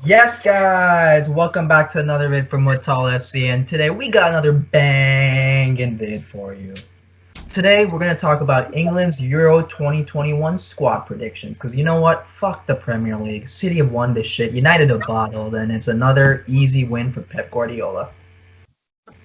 Yes, guys, welcome back to another vid from Mutal FC, and today we got another banging vid for you. Today we're gonna talk about England's Euro 2021 squad predictions, because you know what? Fuck the Premier League. City have won this shit. United have bottled, and it's another easy win for Pep Guardiola.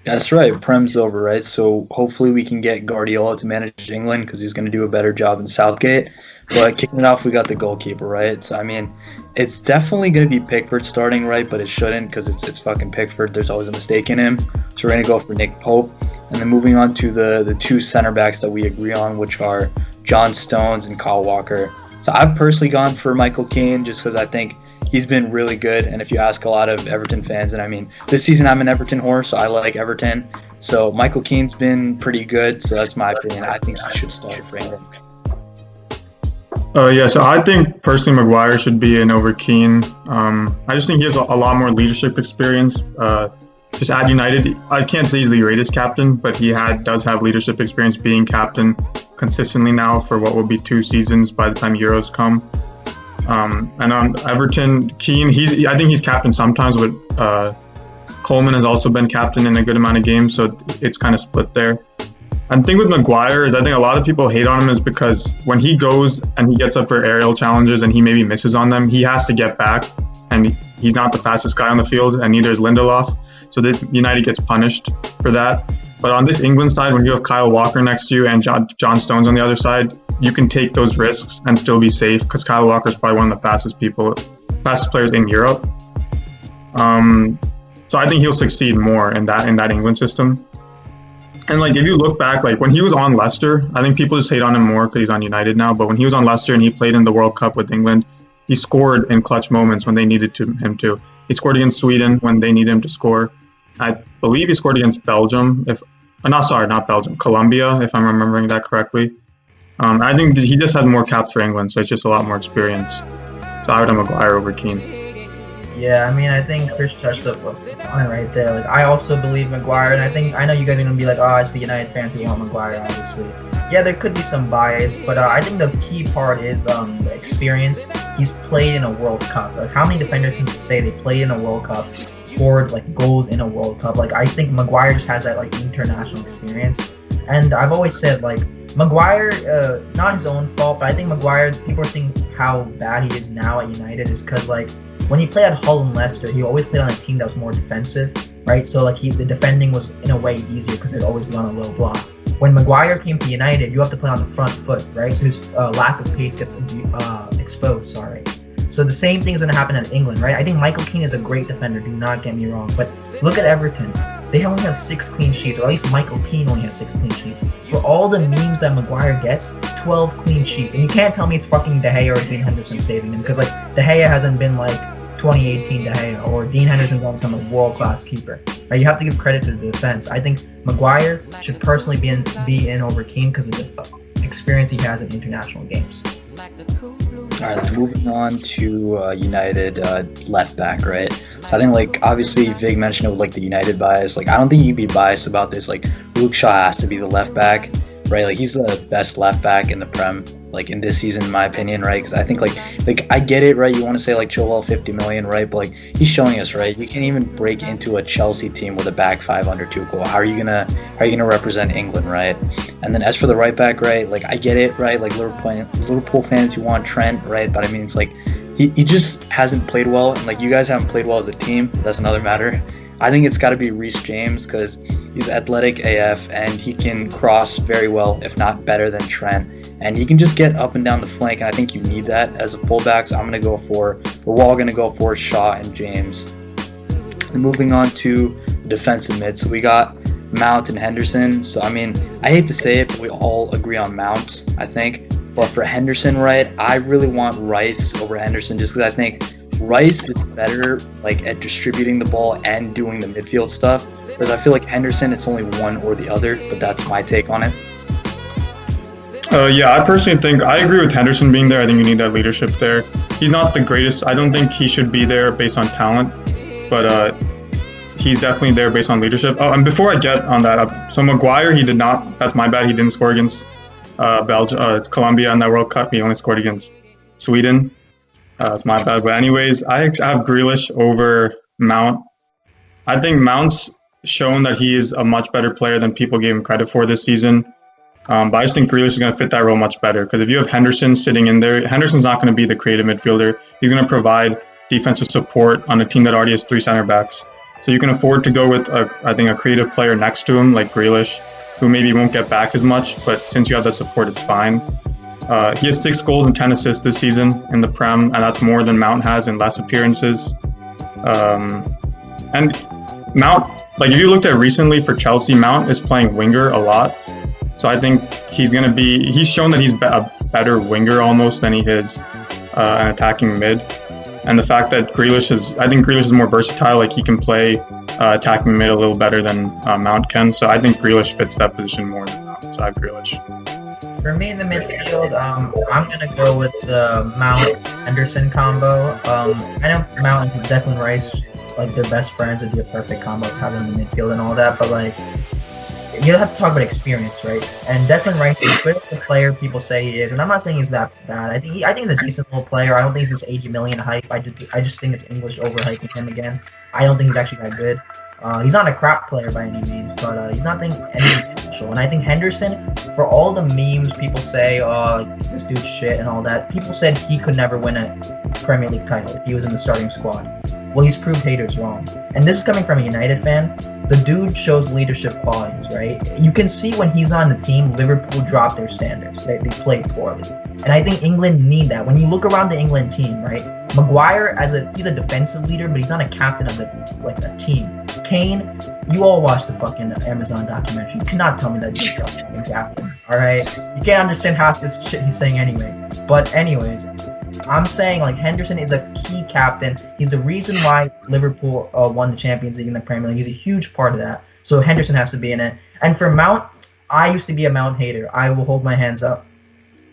That's right. Prem's over, right? So hopefully we can get Guardiola to manage England because he's going to do a better job than Southgate. But kicking it off, we got the goalkeeper, right? So I mean, it's definitely going to be Pickford starting, right? But it shouldn't because it's fucking Pickford. There's always a mistake in him. So we're going to go for Nick Pope, and then moving on to the two center backs that we agree on, which are John Stones and Kyle Walker. So I've personally gone for Michael Keane just because I think he's been really good. And if you ask a lot of Everton fans, and I mean, this season I'm an Everton whore, so I like Everton. So Michael Keane's been pretty good. So that's my opinion. I think he should start for England. Yeah, so I think personally Maguire should be in over Keane. I just think he has a lot more leadership experience. Just at United, I can't say he's the greatest captain, but he does have leadership experience being captain consistently now for what will be 2 seasons by the time Euros come. And on Everton, Keane, I think he's captain sometimes, but Coleman has also been captain in a good amount of games, so it's kind of split there. And the thing with Maguire is I think a lot of people hate on him is because when he goes and he gets up for aerial challenges and he maybe misses on them, he has to get back, and he's not the fastest guy on the field, and neither is Lindelof. So United gets punished for that. But on this England side, when you have Kyle Walker next to you and John Stones on the other side, you can take those risks and still be safe because Kyle Walker is probably one of the fastest players in Europe. So I think he'll succeed more in that England system. And like if you look back, like when he was on Leicester, I think people just hate on him more because he's on United now. But when he was on Leicester and he played in the World Cup with England, he scored in clutch moments when they needed him to. He scored against Sweden when they needed him to score. I believe he scored against Belgium. Not Belgium, Colombia, if I'm remembering that correctly. I think he just has more caps for England, so it's just a lot more experience. So I would have Maguire over Keane. Yeah, I mean, I think Chris touched up on it right there. Like, I also believe Maguire, and I know you guys are gonna be like, oh, it's the United fans who want Maguire, obviously. Yeah, there could be some bias, but I think the key part is the experience. He's played in a World Cup. Like, how many defenders can say they played in a World Cup, scored like goals in a World Cup? Like, I think Maguire just has that like international experience, and I've always said like Maguire, not his own fault, but I think Maguire, people are seeing how bad he is now at United is because like when he played at Hull and Leicester, he always played on a team that was more defensive, right? So like the defending was in a way easier because it'd always be on a low block. When Maguire came to United, you have to play on the front foot, right? So his lack of pace gets exposed. Sorry. So the same thing is going to happen at England, right? I think Michael Keane is a great defender. Do not get me wrong, but look at Everton. They only have 6 clean sheets, or at least Michael Keane only has 6 clean sheets. For all the memes that Maguire gets, 12 clean sheets, and you can't tell me it's fucking De Gea or Dean Henderson saving him because like De Gea hasn't been like 2018 De Gea or Dean Henderson's almost a world-class keeper. Right? You have to give credit to the defense. I think Maguire should personally be in over Keane because of the experience he has in international games. All right, moving on to United left back, right? So I think like obviously Vig mentioned it with like the United bias. Like I don't think you can be biased about this. Like Luke Shaw has to be the left back, right? Like he's the best left back in the Prem, like in this season, in my opinion, right? Because I think like I get it, right? You want to say like Chilwell 50 million, right? But like he's showing us, right? You can't even break into a Chelsea team with a back five under Tuchel. How are you gonna represent England, right? And then as for the right back, right? Like I get it, right? Like Liverpool fans, you want Trent, right? But I mean, it's like he just hasn't played well, and like you guys haven't played well as a team. That's another matter. I think it's got to be Reece James because he's athletic AF and he can cross very well, if not better than Trent. And he can just get up and down the flank, and I think you need that as a fullback. So we're all going to go for Shaw and James. And moving on to the defensive mid. So we got Mount and Henderson. So, I mean, I hate to say it, but we all agree on Mount, I think. But for Henderson, right, I really want Rice over Henderson just because I think Rice is better like at distributing the ball and doing the midfield stuff. Whereas I feel like Henderson, it's only one or the other, but that's my take on it. Yeah, I personally think I agree with Henderson being there. I think you need that leadership there. He's not the greatest. I don't think he should be there based on talent, but he's definitely there based on leadership. Oh, and before I get on that, so Maguire, he did not. That's my bad. He didn't score against Colombia in that World Cup. He only scored against Sweden. That's my bad. But anyways, I have Grealish over Mount. I think Mount's shown that he is a much better player than people gave him credit for this season. But I just think Grealish is going to fit that role much better because if you have Henderson sitting in there, Henderson's not going to be the creative midfielder. He's going to provide defensive support on a team that already has 3 center backs. So you can afford to go with, I think, a creative player next to him like Grealish, who maybe won't get back as much, but since you have that support, it's fine. He has 6 goals and 10 assists this season in the Prem, and that's more than Mount has in less appearances. And Mount, like if you looked at recently for Chelsea, Mount is playing winger a lot. So I think he's shown that he's a better winger almost than he is an attacking mid. And the fact that I think Grealish is more versatile, like he can play attacking mid a little better than Mount can. So I think Grealish fits that position more than Mount. So I have Grealish. For me in the midfield, I'm gonna go with the Mount Henderson combo. I know Mount and Declan Rice, like they're best friends. It'd be a perfect combo to have in the midfield and all that. But like, you have to talk about experience, right? And Declan Rice is good as the player people say he is, and I'm not saying he's that bad. I think he's a decent little player. I don't think he's this 80 million hype. I just think it's English overhyping him again. I don't think he's actually that good. He's not a crap player by any means, but he's not anything special. And I think Henderson, for all the memes people say, this dude's shit and all that, people said he could never win a Premier League title if he was in the starting squad. Well, he's proved haters wrong. And this is coming from a United fan. The dude shows leadership qualities, right? You can see when he's on the team, Liverpool drop their standards. They play poorly. And I think England need that. When you look around the England team, right? Maguire, he's a defensive leader, but he's not a captain of a team. Kane, you all watched the fucking Amazon documentary. You cannot tell me that he's a fucking captain, all right? You can't understand half this shit he's saying anyway. But anyways, I'm saying like Henderson is a key captain. He's the reason why Liverpool won the Champions League in the Premier League. He's a huge part of that. So Henderson has to be in it. And for Mount, I used to be a Mount hater. I will hold my hands up.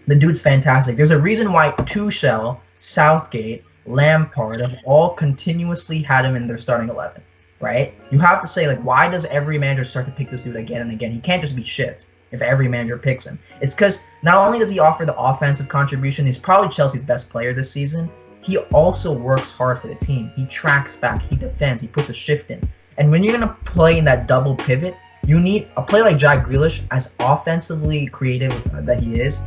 The dude's fantastic. There's a reason why Tuchel, Southgate, Lampard have all continuously had him in their starting 11, right? You have to say, like, why does every manager start to pick this dude again and again? He can't just be shit if every manager picks him. It's because not only does he offer the offensive contribution, he's probably Chelsea's best player this season, he also works hard for the team. He tracks back, he defends, he puts a shift in. And when you're going to play in that double pivot, you need a player like Jack Grealish, as offensively creative that he is,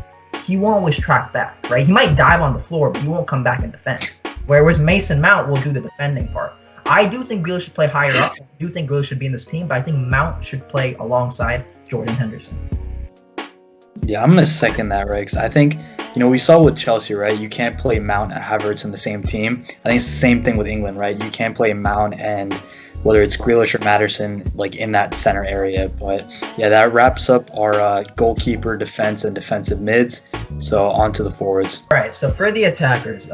he won't always track back, right? He might dive on the floor, but he won't come back and defend. Whereas Mason Mount will do the defending part. I do think Grealish should play higher up. I do think Grealish should be in this team, but I think Mount should play alongside Jordan Henderson. Yeah, I'm going to second that, right? Because I think, we saw with Chelsea, right? You can't play Mount and Havertz in the same team. I think it's the same thing with England, right? You can't play Mount and whether it's Grealish or Maddison, like in that center area. But yeah, that wraps up our goalkeeper, defense, and defensive mids. So on to the forwards. All right, so for the attackers,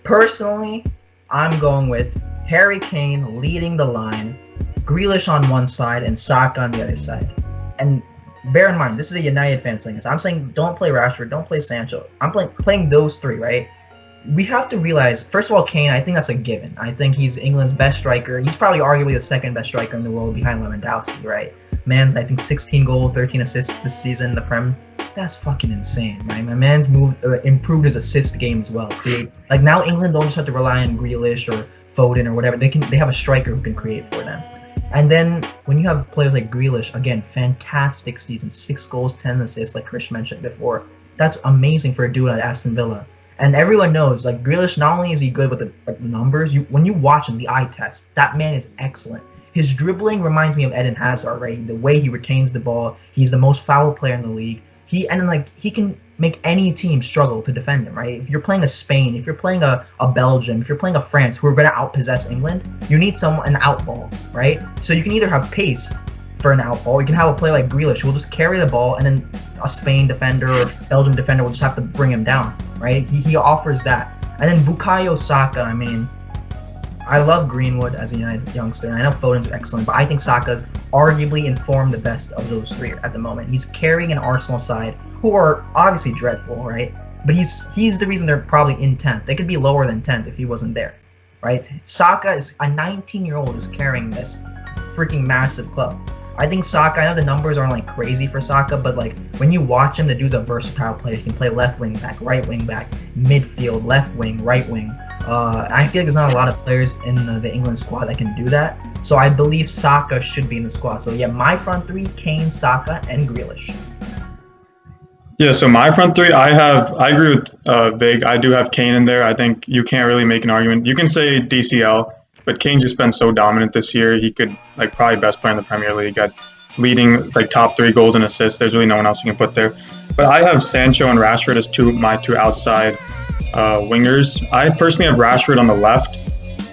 personally, I'm going with Harry Kane leading the line, Grealish on one side, and Saka on the other side. And bear in mind, this is a United fan saying this. I'm saying don't play Rashford, don't play Sancho. I'm playing those three, right? We have to realize, first of all, Kane, I think that's a given. I think he's England's best striker. He's probably arguably the second best striker in the world behind Lewandowski, right? Man's, I think, 16 goals, 13 assists this season in the Prem. That's fucking insane, right? My man's improved his assist game as well. Like now England don't just have to rely on Grealish or Foden or whatever. They have a striker who can create for them. And then when you have players like Grealish, again, fantastic season, 6 goals, 10 assists, like Chris mentioned before. That's amazing for a dude at Aston Villa. And everyone knows, like, Grealish, not only is he good with the numbers, when you watch him, the eye test, that man is excellent. His dribbling reminds me of Eden Hazard, right? The way he retains the ball, he's the most foul player in the league. He can make any team struggle to defend him, right? If you're playing a Spain, if you're playing a Belgium, if you're playing a France who are going to outpossess England, you need an outball, right? So you can either have pace for an outball, or you can have a player like Grealish who will just carry the ball, and then a Spain defender or Belgium defender will just have to bring him down, right? He offers that. And then Bukayo Saka, I mean, I love Greenwood as a United youngster, and I know Foden's excellent, but I think Saka's arguably informed the best of those three at the moment. He's carrying an Arsenal side who are obviously dreadful, right? But he's the reason they're probably in 10th. They could be lower than 10th if he wasn't there, right? Saka is a 19-year-old is carrying this freaking massive club. I think Saka, I know the numbers aren't like crazy for Saka, but like when you watch him, the dude's a versatile player. He can play left wing back, right wing back, midfield, left wing, right wing. I feel like there's not a lot of players in the England squad that can do that. So I believe Saka should be in the squad. So yeah, my front three: Kane, Saka, and Grealish. Yeah, so my front three, I agree with Vig. I do have Kane in there. I think you can't really make an argument. You can say DCL, but Kane's just been so dominant this year. He could like probably best player in the Premier League, got leading like top 3 goals and assists. There's really no one else you can put there. But I have Sancho and Rashford as my two outside wingers. I personally have Rashford on the left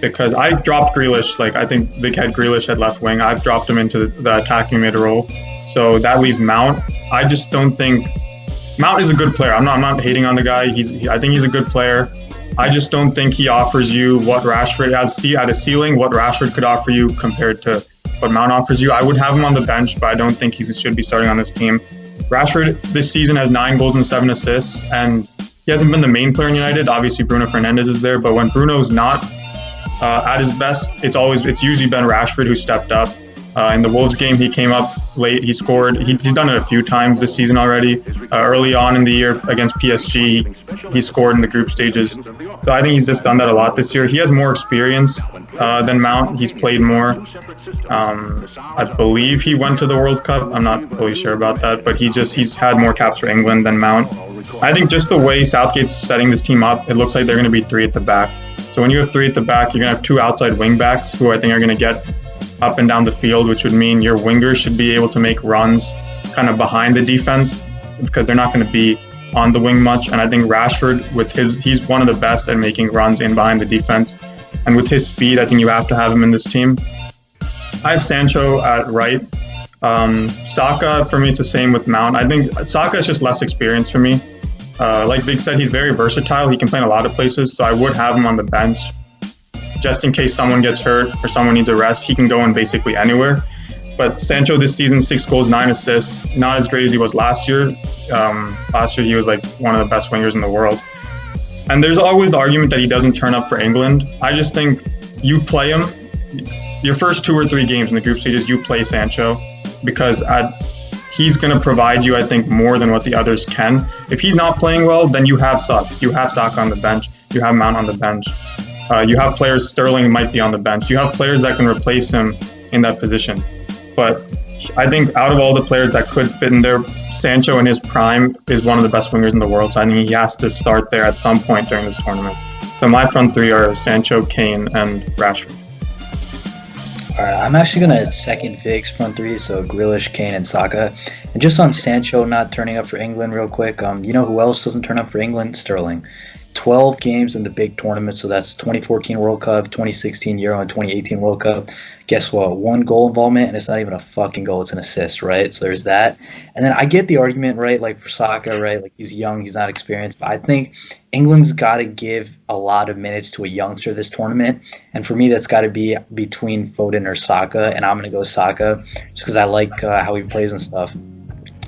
because I dropped Grealish. Like I think Vic had Grealish at left wing. I've dropped him into the attacking mid role. So that leaves Mount. I just don't think Mount is a good player. I'm not hating on the guy. I think he's a good player. I just don't think he offers you what Rashford has at a ceiling, what Rashford could offer you compared to what Mount offers you. I would have him on the bench, but I don't think he should be starting on this team. Rashford this season has 9 goals and 7 assists, and he hasn't been the main player in United. Obviously, Bruno Fernandes is there, but when Bruno's not at his best, it's usually been Rashford who stepped up. In the Wolves game, he came up late. He scored. He's done it a few times this season already. Early on in the year against PSG, he scored in the group stages. So I think he's just done that a lot this year. He has more experience than Mount. He's played more. I believe he went to the World Cup. I'm not fully sure about that, but he's had more caps for England than Mount. I think just the way Southgate's setting this team up, it looks like they're going to be 3 at the back. So when you have 3 at the back, you're going to have 2 outside wing backs who I think are going to get up and down the field, which would mean your wingers should be able to make runs kind of behind the defense because they're not going to be on the wing much. And I think Rashford, he's one of the best at making runs in behind the defense. And with his speed, I think you have to have him in this team. I have Sancho at right. Saka, for me, it's the same with Mount. I think Saka is just less experienced for me. Like Vic said, he's very versatile. He can play in a lot of places, so I would have him on the bench. Just in case someone gets hurt or someone needs a rest, he can go in basically anywhere. But Sancho this season, 6 goals, 9 assists, not as great as he was last year. Last year, he was like one of the best wingers in the world. And there's always the argument that he doesn't turn up for England. I just think you play him. Your first 2 or 3 games in the group stages, you play Sancho because he's going to provide you, I think, more than what the others can. If he's not playing well, then you have Saka. You have Saka on the bench. You have Mount on the bench. You have players, Sterling might be on the bench. You have players that can replace him in that position. But I think out of all the players that could fit in there, Sancho in his prime is one of the best wingers in the world. So I think he has to start there at some point during this tournament. So my front 3 are Sancho, Kane, and Rashford. All right, I'm actually going to second Vic's front 3, so Grealish, Kane, and Saka. And just on Sancho not turning up for England real quick, you know who else doesn't turn up for England? Sterling. 12 games in the big tournaments, so that's 2014 World Cup, 2016 Euro, and 2018 World Cup. Guess what? 1 goal involvement, and it's not even a fucking goal, it's an assist, right? So there's that. And then I get the argument, right, like for Saka, right, like he's young, he's not experienced, but I think England's got to give a lot of minutes to a youngster this tournament, and for me, that's got to be between Foden or Saka, and I'm going to go Saka just because I like how he plays and stuff.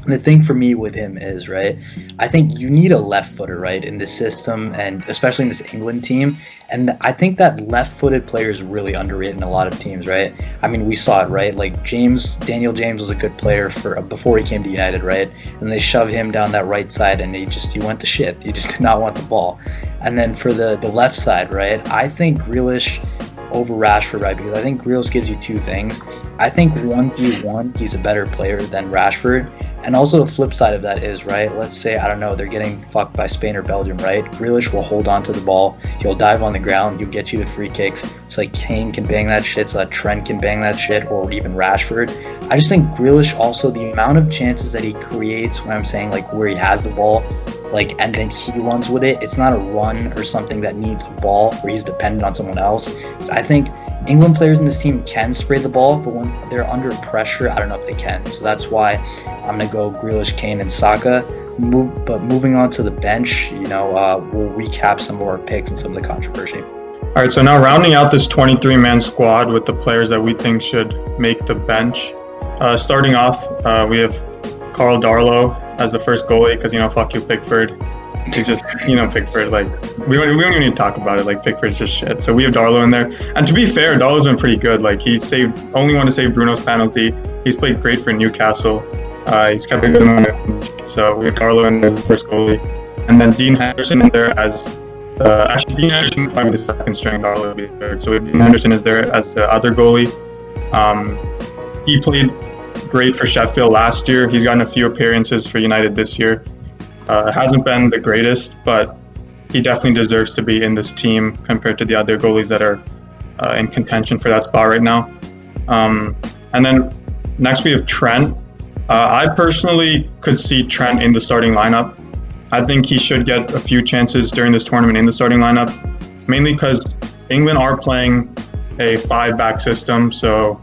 And the thing for me with him is, right, I think you need a left footer, right, in this system, and especially in this England team. And I think that left-footed player is really underrated in a lot of teams, right? I mean, we saw it, right? Like Daniel James was a good player before he came to United, right? And they shoved him down that right side, and he went to shit. He just did not want the ball. And then for the left side, right, I think Grealish over Rashford, right? Because I think Grealish gives you 2 things. I think 1v1, he's a better player than Rashford. And also the flip side of that is, right, let's say, I don't know, they're getting fucked by Spain or Belgium, right? Grealish will hold on to the ball. He'll dive on the ground. He'll get you the free kicks. It's like Kane can bang that shit, so that Trent can bang that shit, or even Rashford. I just think Grealish also, the amount of chances that he creates when I'm saying, like, where he has the ball, like, and then he runs with it. It's not a run or something that needs a ball where he's dependent on someone else. So I think England players in this team can spray the ball, but when they're under pressure, I don't know if they can. So that's why I'm going to go Grealish, Kane, and Saka. But moving on to the bench, we'll recap some of our picks and some of the controversy. All right, so now rounding out this 23-man squad with the players that we think should make the bench. Starting off, we have Carl Darlow as the first goalie because, fuck you, Pickford. He's just, Pickford, like, we don't even need to talk about it. Like, Pickford's just shit. So we have Darlow in there. And to be fair, Darlow's been pretty good. Like, he only one to save Bruno's penalty. He's played great for Newcastle. He's kept a good momentum. So we have Darlow in there as the first goalie. And then Dean Henderson in there as, actually, Dean Henderson is probably the second string, Darlow will be the third. So Dean Henderson is there as the other goalie. He played great for Sheffield last year. He's gotten a few appearances for United this year. Hasn't been the greatest, but he definitely deserves to be in this team compared to the other goalies that are in contention for that spot right now. And then next we have Trent. I personally could see Trent in the starting lineup. I think he should get a few chances during this tournament in the starting lineup, mainly because England are playing a 5-back system. So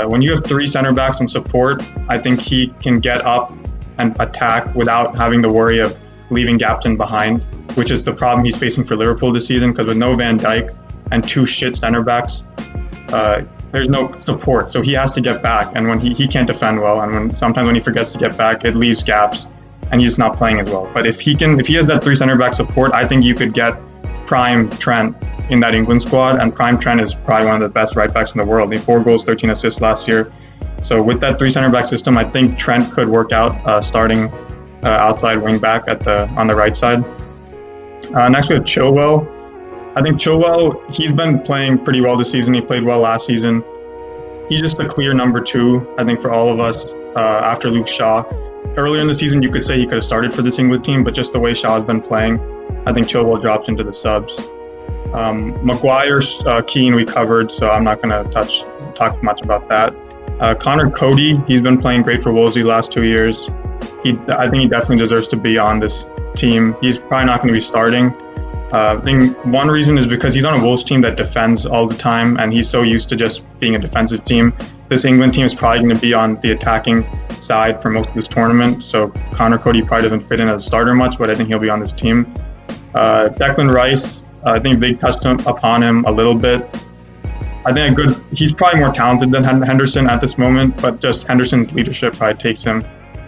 when you have 3 center backs in support, I think he can get up and attack without having to worry of leaving gaps in behind, which is the problem he's facing for Liverpool this season, because with no Van Dijk and 2 shit center backs, there's no support. So he has to get back, and when he can't defend well, and sometimes when he forgets to get back, it leaves gaps, and he's not playing as well. But if he has that 3 center back support, I think you could get prime Trent in that England squad, and prime Trent is probably one of the best right backs in the world. He had 4 goals, 13 assists last year. So with that 3 center back system, I think Trent could work out starting outside wing back on the right side. Next we have Chilwell. I think Chilwell, he's been playing pretty well this season. He played well last season. He's just a clear number 2, I think, for all of us after Luke Shaw. Earlier in the season, you could say he could have started for this England team, but just the way Shaw's been playing, I think Chilwell drops into the subs. Maguire, Keane we covered, so I'm not going to talk much about that. Connor Cody, he's been playing great for Wolves the last 2 years. I think he definitely deserves to be on this team. He's probably not going to be starting. I think one reason is because he's on a Wolves team that defends all the time, and he's so used to just being a defensive team. This England team is probably going to be on the attacking side for most of this tournament, so Connor Cody probably doesn't fit in as a starter much, but I think he'll be on this team. Declan Rice, I think they touched upon him a little bit. I think he's probably more talented than Henderson at this moment, but just Henderson's leadership probably takes him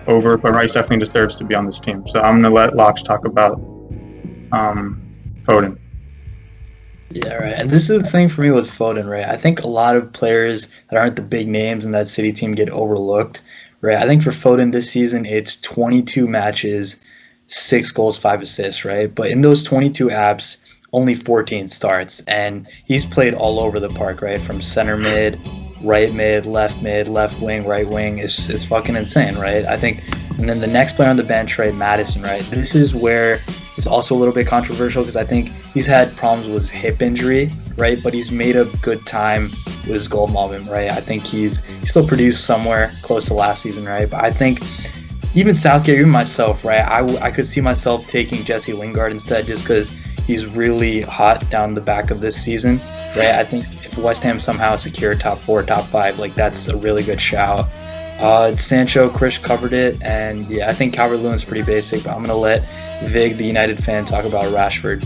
over. But Rice definitely deserves to be on this team. So I'm going to let Locks talk about Foden. Yeah, right. And this is the thing for me with Foden, right? I think a lot of players that aren't the big names in that City team get overlooked, right? I think for Foden this season, it's 22 matches, 6 goals, 5 assists, right? But in those 22 apps, only 14 starts, and he's played all over the park, right? From center mid, right mid, left wing, right wing. It's fucking insane, right? I think, and then the next player on the bench, right, Madison, right? This is where it's also a little bit controversial because I think he's had problems with his hip injury, right? But he's made a good time with his goal moment, right? I think he still produced somewhere close to last season, right? But I think even Southgate, even myself, right? I could see myself taking Jesse Lingard instead just because he's really hot down the back of this season, right? I think if West Ham somehow secure top 4, top 5, like that's a really good shout. Sancho, Chris covered it, and yeah, I think Calvert-Lewin's pretty basic, but I'm gonna let Vig, the United fan, talk about Rashford.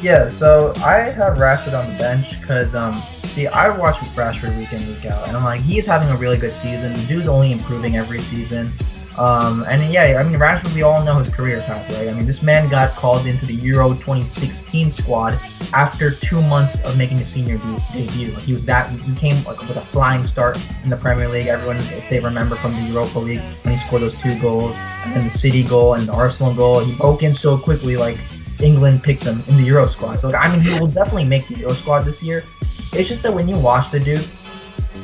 Yeah, so I have Rashford on the bench because, I watch Rashford week in, week out, and I'm like, he's having a really good season. The dude's only improving every season. Rashford, we all know his career path, right? I mean, this man got called into the Euro 2016 squad after 2 months of making a senior debut. Like, he came with a flying start in the Premier League. Everyone, if they remember from the Europa League, when he scored those 2 goals, and then the City goal and the Arsenal goal, he broke in so quickly, like, England picked him in the Euro squad. So, he will definitely make the Euro squad this year. It's just that when you watch the dude,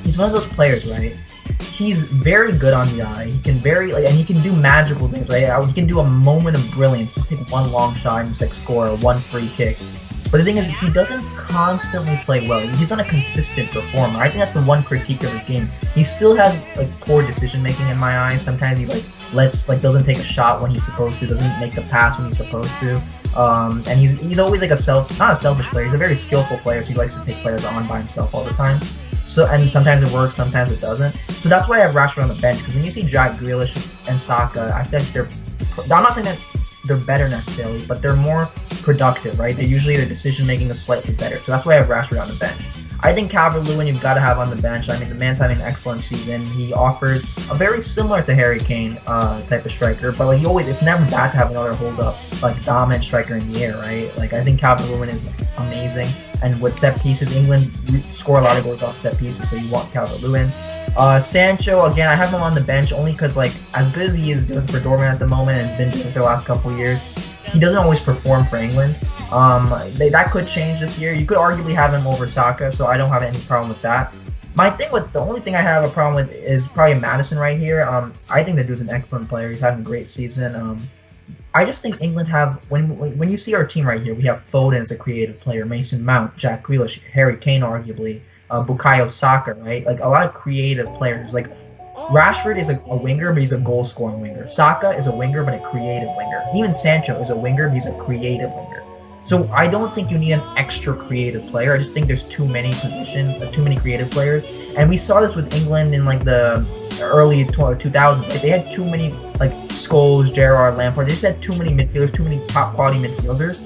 he's one of those players, right? He's very good on the eye. He can and he can do magical things, right? He can do a moment of brilliance, just take one long shot and just score one free kick. But the thing is, he doesn't constantly play well. He's not a consistent performer. I think that's the one critique of his game. He still has poor decision making in my eyes. Sometimes he doesn't take a shot when he's supposed to, doesn't make the pass when he's supposed to. And he's always not a selfish player. He's a very skillful player, so he likes to take players on by himself all the time. So, and sometimes it works, sometimes it doesn't. So that's why I have Rashford on the bench, because when you see Jack Grealish and Saka, I feel like I'm not saying that they're better necessarily, but they're more productive, right? Their decision making is slightly better. So that's why I have Rashford on the bench. I think Calvert-Lewin you've got to have on the bench. I mean, the man's having an excellent season. He offers a very similar to Harry Kane type of striker, but like it's never bad to have another hold-up, like dominant striker in the air, right? Like I think Calvert-Lewin is amazing, and with set pieces, England score a lot of goals off set pieces, so you want Calvert-Lewin. Sancho, again, I have him on the bench only because, like, as good as he is doing for Dortmund at the moment and has been doing for the last couple of years, he doesn't always perform for England. That could change this year. You could arguably have him over Saka, so I don't have any problem with that. The only thing I have a problem with is probably Madison right here. I think the dude's an excellent player. He's having a great season. I just think England have, when you see our team right here, we have Foden as a creative player, Mason Mount, Jack Grealish, Harry Kane arguably, Bukayo Saka, right? Like a lot of creative players. Like Rashford is a winger, but he's a goal-scoring winger. Saka is a winger, but a creative winger. Even Sancho is a winger, but he's a creative winger. So I don't think you need an extra creative player. I just think there's too many positions, too many creative players. And we saw this with England in like the early 2000s. Like, they had too many, like Scholes, Gerrard, Lampard. They just had too many midfielders, too many top-quality midfielders.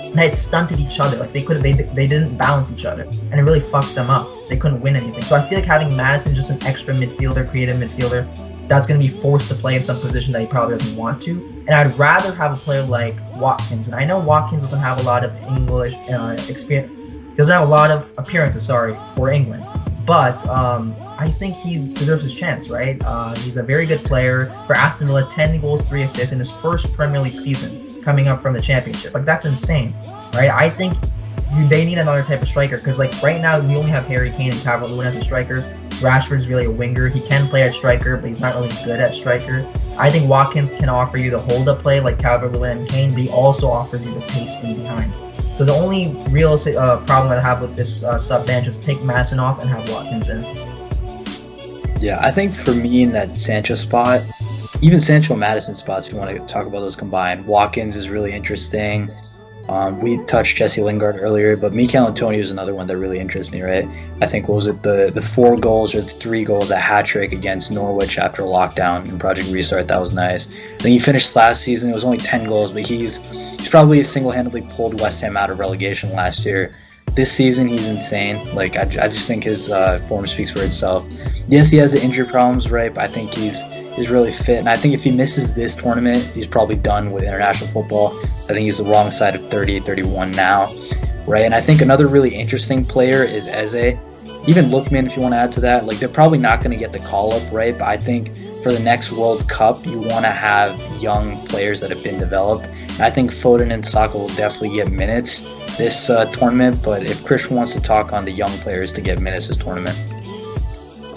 And they had stunted each other. Like they didn't balance each other, and it really fucked them up. They couldn't win anything. So I feel like having Madison, just an extra midfielder, creative midfielder, that's going to be forced to play in some position that he probably doesn't want to. And I'd rather have a player like Watkins. And I know Watkins doesn't have a lot of English experience, doesn't have a lot of appearances, for England. But I think he deserves his chance, right? He's a very good player for Aston Villa, 10 goals, 3 assists in his first Premier League season coming up from the Championship. Like, that's insane, right? I think they need another type of striker because, like, right now we only have Harry Kane and Calvert-Lewin as the strikers. Rashford's really a winger. He can play at striker, but he's not really good at striker. I think Watkins can offer you the hold-up play like Calvert-Lewin and Kane, but he also offers you the pace in behind. So the only real problem I have with this sub-bench is take Madison off and have Watkins in. Yeah, I think for me in that Sancho spot, even Sancho and Madison spots, if you want to talk about those combined, Watkins is really interesting. We touched Jesse Lingard earlier, but Mikel Antonio is another one that really interests me, right? I think, what was it, the 4 goals or the 3 goals, that hat-trick against Norwich after a lockdown in Project Restart, that was nice. Then he finished last season, it was only 10 goals, but he's probably single-handedly pulled West Ham out of relegation last year. This season, he's insane. Like, I just think his form speaks for itself. Yes, he has the injury problems, right? But I think he's really fit. And I think if he misses this tournament, he's probably done with international football. I think he's the wrong side of 30, 31 now, right? And I think another really interesting player is Eze. Even Lookman, if you want to add to that. Like, they're probably not going to get the call-up, right? But I think for the next World Cup, you want to have young players that have been developed. And I think Foden and Saka will definitely get minutes this tournament. But if Christian wants to talk on the young players to get minutes this tournament.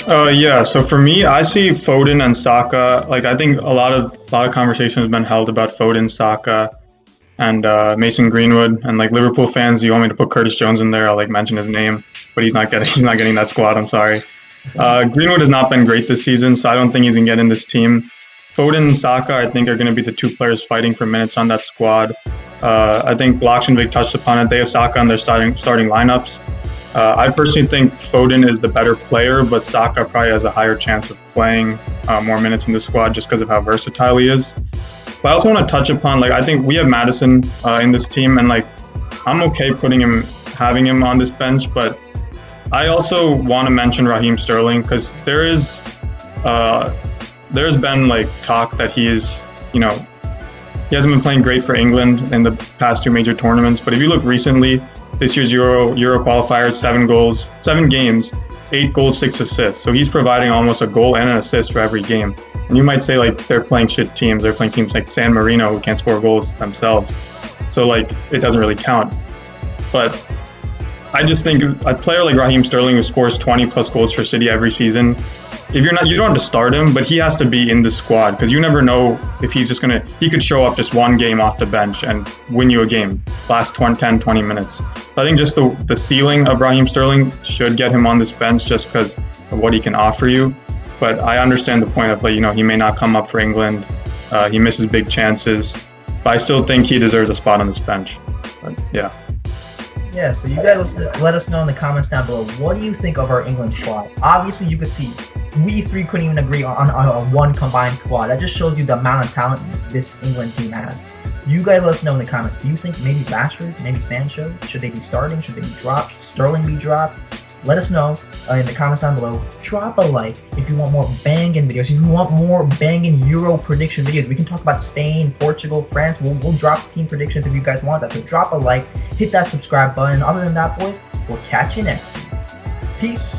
Yeah, so for me, I see Foden and Saka. Like, I think a lot of conversation has been held about Foden, Saka, and Mason Greenwood. And like Liverpool fans, you want me to put Curtis Jones in there? I'll like mention his name, but he's not getting that squad. I'm sorry. Greenwood has not been great this season, so I don't think he's gonna get in this team. Foden and Saka, I think, are going to be the 2 players fighting for minutes on that squad. I think Lakshmanvik touched upon it. They have Saka on their starting lineups. I personally think Foden is the better player, but Saka probably has a higher chance of playing more minutes in the squad just because of how versatile he is. But I also want to touch upon, like, I think we have Madison in this team, and like, I'm okay having him on this bench, but I also want to mention Raheem Sterling because there's been like talk that he hasn't been playing great for England in the past 2 major tournaments. But if you look recently, this year's Euro qualifiers, 7 games, 8 goals, 6 assists. So he's providing almost a goal and an assist for every game. And you might say, like, they're playing shit teams. They're playing teams like San Marino who can't score goals themselves. So, like, it doesn't really count. But I just think a player like Raheem Sterling who scores 20 plus goals for City every season, you don't have to start him, but he has to be in the squad because you never know if he could show up just 1 game off the bench and win you a game, last 10, 20 minutes. So I think just the ceiling of Raheem Sterling should get him on this bench just because of what he can offer you. But I understand the point of, like, he may not come up for England. He misses big chances, but I still think he deserves a spot on this bench. But, yeah. Yeah, so you guys let us know in the comments down below. What do you think of our England squad? Obviously, you could see we 3 couldn't even agree on a 1 combined squad. That just shows you the amount of talent this England team has. You guys let us know in the comments. Do you think maybe Rashford, maybe Sancho, should they be starting? Should they be dropped? Should Sterling be dropped? let us know in the comments down below. Drop a like if you want more banging videos. If you want more banging Euro prediction videos, we can talk about Spain, Portugal, France. We'll drop team predictions if you guys want that. So drop a like, hit that subscribe button. Other than that, boys, we'll catch you next week. Peace.